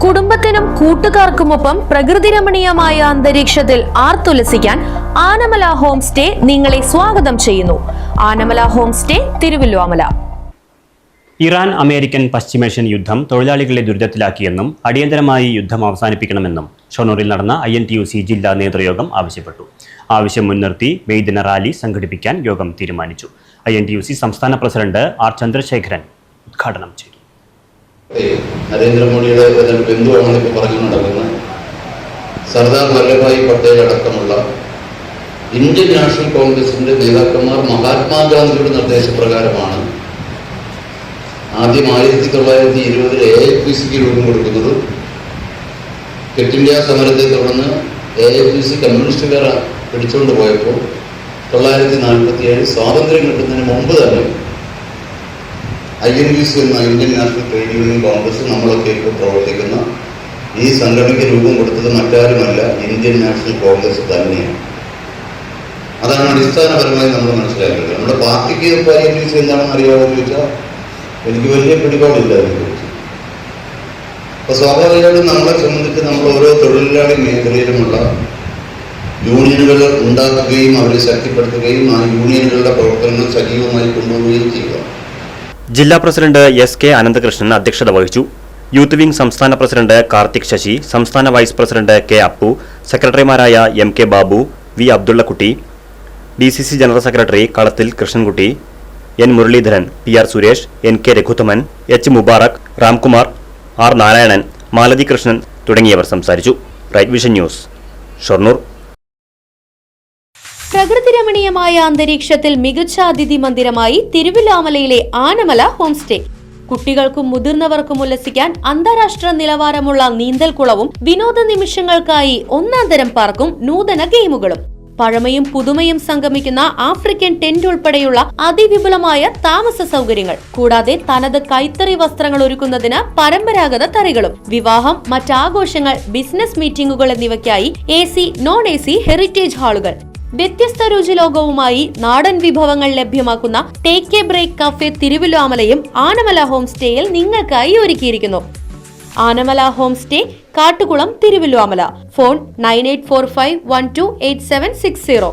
കുടുംബത്തിനും കൂട്ടുകാർക്കുമൊപ്പം പ്രകൃതി രമണീയമായ അന്തരീക്ഷത്തിൽ ആർത്തുലസിക്കാൻ ആനമല ഹോം സ്റ്റേ നിങ്ങളെ സ്വാഗതം ചെയ്യുന്നു. Anamala home stay, Thiruvallomala. Iran American പശ്ചിമേഷ്യൻ യുദ്ധം തൊഴിലാളികളെ ദുരിതത്തിലാക്കിയെന്നും അടിയന്തരമായി യുദ്ധം അവസാനിപ്പിക്കണമെന്നും ഷൊർണൂരിൽ നടന്ന INTUC ജില്ലാ നേതൃയോഗം ആവശ്യപ്പെട്ടു. ആവശ്യം മുൻനിർത്തി മെയ്ദിന റാലി സംഘടിപ്പിക്കാൻ യോഗം തീരുമാനിച്ചു. INTUC സംസ്ഥാന പ്രസിഡന്റ് R ചന്ദ്രശേഖരൻ ഉദ്ഘാടനം ചെയ്തു. നരേന്ദ്രമോദിയുടെ ബന്ധുവാണ് ഇപ്പോൾ പറഞ്ഞു നടക്കുന്നത്. സർദാർ വല്ലഭായ് പട്ടേൽ അടക്കമുള്ള ഇന്ത്യൻ നാഷണൽ കോൺഗ്രസിന്റെ നേതാക്കന്മാർ മഹാത്മാഗാന്ധിയുടെ നിർദ്ദേശപ്രകാരമാണ് ആദ്യം 1920 AFPCക്ക് രൂപം കൊടുക്കുന്നത്. ക്വിറ്റ് ഇന്ത്യ സമരത്തെ തുടർന്ന് AFPC കമ്മ്യൂണിസ്റ്റുകാർ പിടിച്ചുകൊണ്ട് പോയപ്പോൾ 1947 സ്വാതന്ത്ര്യം കിട്ടുന്നതിന് മുമ്പ് തന്നെ INTUC എന്ന Indian national trade union Congress നമ്മളൊക്കെ ഇപ്പോൾ പ്രവർത്തിക്കുന്ന ഈ സംഘടനയ്ക്ക് രൂപം കൊടുത്തത് മറ്റാരുമല്ല, ഇന്ത്യൻ നാഷണൽ കോൺഗ്രസ് തന്നെയാണ്. അതാണ് അടിസ്ഥാനപരമായി നമ്മൾ മനസ്സിലാക്കുന്നത്. നമ്മുടെ പാർട്ടിക്ക് ഇപ്പോൾ INTUC എന്താണെന്ന് അറിയാമോ ചോദിച്ചാൽ എനിക്ക് വലിയ പിടിപാടില്ല അതിനെക്കുറിച്ച്. അപ്പോൾ സ്വാഭാവികമായിട്ടും നമ്മളെ സംബന്ധിച്ച് നമ്മൾ ഓരോ തൊഴിലാളി മേഖലയിലുമുള്ള യൂണിയനുകൾ ഉണ്ടാക്കുകയും അവരെ ശക്തിപ്പെടുത്തുകയും ആ യൂണിയനുകളുടെ പ്രവർത്തനങ്ങൾ സജീവമായി കൊണ്ടുപോവുകയും ചെയ്യുക. ജില്ലാ പ്രസിഡന്റ് SK അനന്തകൃഷ്ണൻ അധ്യക്ഷത വഹിച്ചു. യൂത്ത് വിംഗ് സംസ്ഥാന പ്രസിഡന്റ് കാർത്തിക് ശശി, സംസ്ഥാന വൈസ് പ്രസിഡന്റ് K അപ്പു, സെക്രട്ടറിമാരായ MK Babu, V Abdullakutty, DCC general secretary കളത്തിൽ Krishnankutty, N Muraleedharan, PR Suresh, NK Raghuthaman, H Mubarak, Ramkumar, R Narayanan, Malathi Krishnan തുടങ്ങിയവർ സംസാരിച്ചു. Right vision news, Shoranur. പ്രകൃതി രമണീയമായ അന്തരീക്ഷത്തിൽ മികച്ച അതിഥി മന്ദിരമായി തിരുവല്ലോമലയിലെ ആനമല ഹോം സ്റ്റേ. കുട്ടികൾക്കും മുതിർന്നവർക്കും ഉല്ലസിക്കാൻ അന്താരാഷ്ട്ര നിലവാരമുള്ള നീന്തൽക്കുളവും വിനോദ നിമിഷങ്ങൾക്കായി ഒന്നാന്തരം പാർക്കും നൂതന ഗെയിമുകളും പഴമയും പുതുമയും സംഗമിക്കുന്ന ആഫ്രിക്കൻ ടെന്റ് ഉൾപ്പെടെയുള്ള അതിവിപുലമായ താമസ സൗകര്യങ്ങൾ, കൂടാതെ തനത് കൈത്തറി വസ്ത്രങ്ങൾ ഒരുക്കുന്നതിന് പരമ്പരാഗത തറികളും, വിവാഹം, മറ്റാഘോഷങ്ങൾ, ബിസിനസ് മീറ്റിംഗുകൾ എന്നിവയ്ക്കായി AC, non-AC ഹെറിറ്റേജ് ഹാളുകൾ, വ്യത്യസ്ത രുചിലോകവുമായി നാടൻ വിഭവങ്ങൾ ലഭ്യമാക്കുന്ന ടേക്ക് എ ബ്രേക്ക് കഫേ തിരുവല്ലോമലയും ആനമല ഹോം സ്റ്റേയിൽ നിങ്ങൾക്കായി ഒരുക്കിയിരിക്കുന്നു. Anamala home stay, Kattukulam, Thiruvallomala. Phone 9845128760.